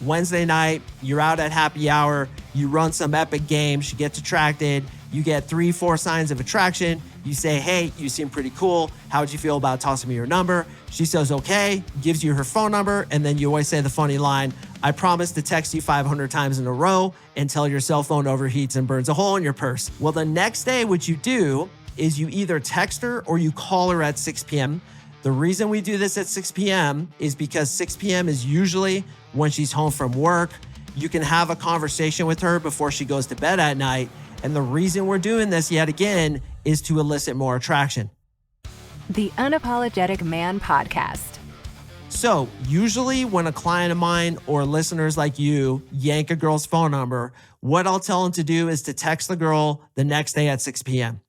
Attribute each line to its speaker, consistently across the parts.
Speaker 1: Wednesday night, you're out at happy hour, you run some epic game, she gets attracted, you get 3-4 signs of attraction, you say, hey, you seem pretty cool, how'd you feel about tossing me your number? She says, okay, gives you her phone number, and then you always say the funny line, I promise to text you 500 times in a row until your cell phone overheats and burns a hole in your purse. Well, the next day, what you do is you either text her or you call her at 6 p.m. The reason we do this at 6 p.m. is because 6 p.m. is usually when she's home from work. You can have a conversation with her before she goes to bed at night. And the reason we're doing this yet again is to elicit more attraction.
Speaker 2: The Unapologetic Man Podcast.
Speaker 1: So usually when a client of mine or listeners like you yank a girl's phone number, what I'll tell them to do is to text the girl the next day at 6 p.m.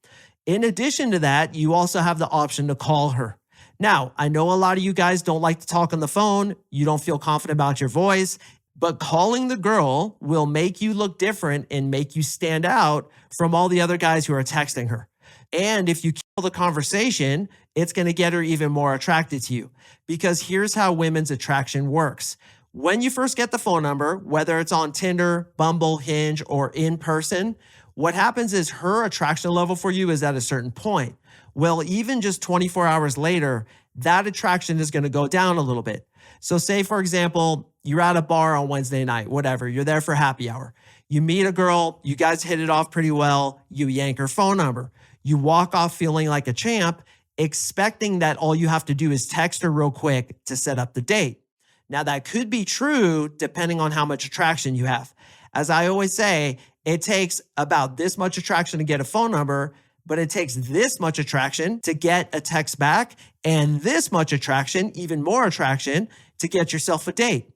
Speaker 1: In addition to that, you also have the option to call her. Now, I know a lot of you guys don't like to talk on the phone. You don't feel confident about your voice, but calling the girl will make you look different and make you stand out from all the other guys who are texting her. And if you kill the conversation, it's going to get her even more attracted to you. Because here's how women's attraction works. When you first get the phone number, whether it's on Tinder, Bumble, Hinge, or in person, what happens is her attraction level for you is at a certain point. Well, even just 24 hours later, that attraction is going to go down a little bit. So say, for example, you're at a bar on Wednesday night, whatever, you're there for happy hour. You meet a girl, you guys hit it off pretty well, you yank her phone number. You walk off feeling like a champ, expecting that all you have to do is text her real quick to set up the date. Now, that could be true depending on how much attraction you have. As I always say, it takes about this much attraction to get a phone number, but it takes this much attraction to get a text back, and this much attraction, even more attraction, to get yourself a date.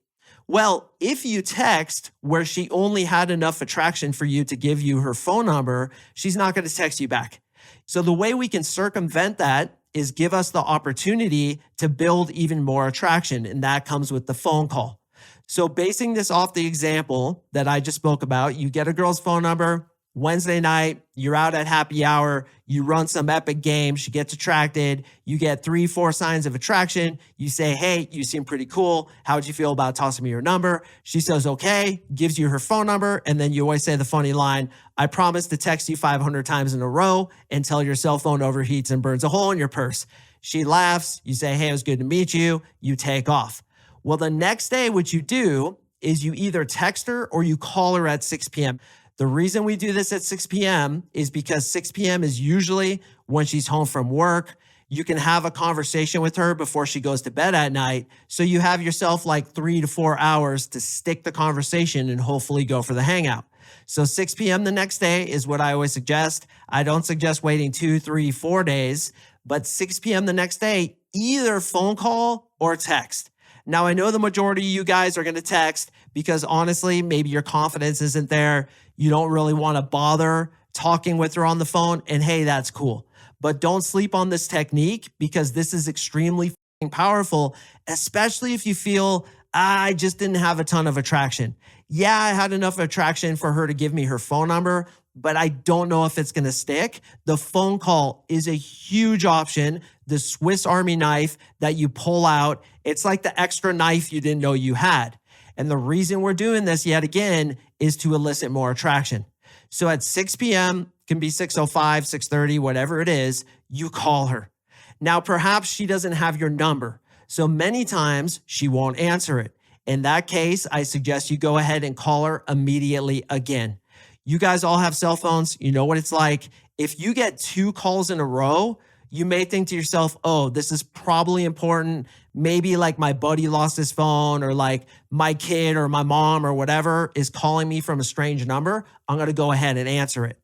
Speaker 1: Well, if you text where she only had enough attraction for you to give you her phone number, she's not going to text you back. So the way we can circumvent that is give us the opportunity to build even more attraction, and that comes with the phone call. So basing this off the example that I just spoke about, you get a girl's phone number, Wednesday night, you're out at happy hour, you run some epic game, she gets attracted, you get 3-4 signs of attraction, you say, hey, you seem pretty cool, how'd you feel about tossing me your number? She says, okay, gives you her phone number, and then you always say the funny line, I promise to text you 500 times in a row until your cell phone overheats and burns a hole in your purse. She laughs, you say, hey, it was good to meet you, you take off. Well, the next day, what you do is you either text her or you call her at 6 p.m. The reason we do this at 6 p.m. is because 6 p.m. is usually when she's home from work. You can have a conversation with her before she goes to bed at night. So you have yourself like 3 to 4 hours to stick the conversation and hopefully go for the hangout. So 6 p.m. the next day is what I always suggest. I don't suggest waiting 2, 3, 4 days, but 6 p.m. the next day, either phone call or text. Now, I know the majority of you guys are going to text because honestly, maybe your confidence isn't there. You don't really want to bother talking with her on the phone, and hey, that's cool. But don't sleep on this technique because this is extremely powerful, especially if you feel, I just didn't have a ton of attraction. Yeah, I had enough attraction for her to give me her phone number, but I don't know if it's going to stick. The phone call is a huge option. The Swiss Army knife that you pull out, it's like the extra knife you didn't know you had. And the reason we're doing this yet again is to elicit more attraction. So at 6 p.m., can be 6:05, 6:30, whatever it is, you call her. Now, perhaps she doesn't have your number. So many times she won't answer it. In that case, I suggest you go ahead and call her immediately again. You guys all have cell phones. You know what it's like. If you get 2 calls in a row, you may think to yourself, oh, this is probably important. Maybe like my buddy lost his phone, or like my kid or my mom or whatever is calling me from a strange number. I'm going to go ahead and answer it.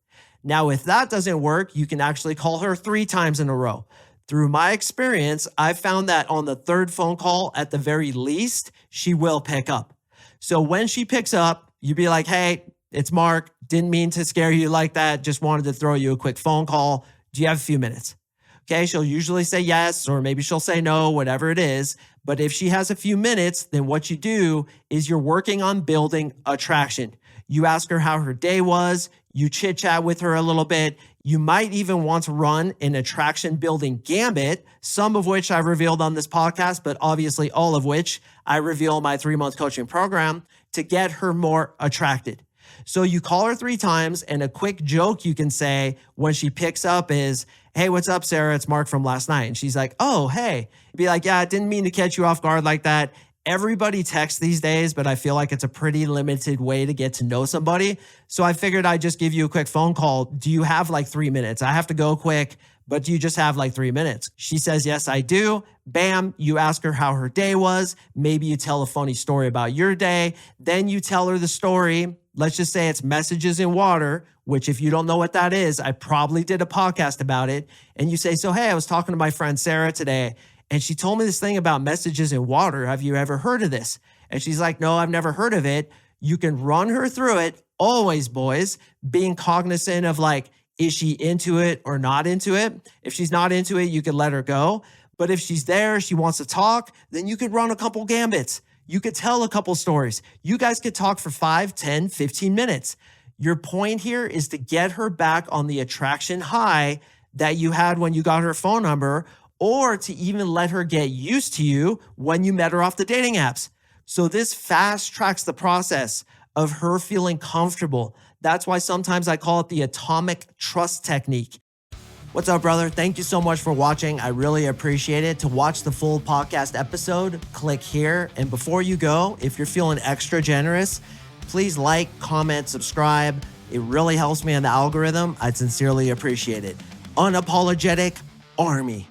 Speaker 1: Now, if that doesn't work, you can actually call her 3 times in a row. Through my experience, I've found that on the 3rd phone call, at the very least, she will pick up. So when she picks up, you be like, hey, it's Mark. Didn't mean to scare you like that. Just wanted to throw you a quick phone call. Do you have a few minutes? Okay, she'll usually say yes, or maybe she'll say no, whatever it is. But if she has a few minutes, then what you do is you're working on building attraction. You ask her how her day was. You chit chat with her a little bit. You might even want to run an attraction building gambit, some of which I revealed on this podcast, but obviously all of which I reveal in my 3-month coaching program to get her more attracted. So you call her 3 times, and a quick joke you can say when she picks up is, "Hey, what's up, Sarah? It's Mark from last night." And she's like, "Oh, hey." Be like, "Yeah, I didn't mean to catch you off guard like that." Everybody texts these days, but I feel like it's a pretty limited way to get to know somebody. So I figured I'd just give you a quick phone call. Do you have like 3 minutes? I have to go quick, but do you just have like 3 minutes? She says, "Yes, I do." Bam, you ask her how her day was. Maybe you tell a funny story about your day. Then you tell her the story. Let's just say it's messages in water, which if you don't know what that is, I probably did a podcast about it. And you say, "So, hey, I was talking to my friend Sarah today, and she told me this thing about messages in water. Have you ever heard of this?" And she's like, "No, I've never heard of it." You can run her through it. Always, boys, being cognizant of like, is she into it or not into it? If she's not into it, you could let her go. But if she's there, she wants to talk, then you could run a couple gambits. You could tell a couple stories. You guys could talk for 5, 10, 15 minutes. Your point here is to get her back on the attraction high that you had when you got her phone number, or to even let her get used to you when you met her off the dating apps. So this fast tracks the process of her feeling comfortable. That's why sometimes I call it the atomic trust technique. What's up, brother? Thank you so much for watching. I really appreciate it. To watch the full podcast episode, click here. And before you go, if you're feeling extra generous, please like, comment, subscribe. It really helps me in the algorithm. I'd sincerely appreciate it. Unapologetic Army.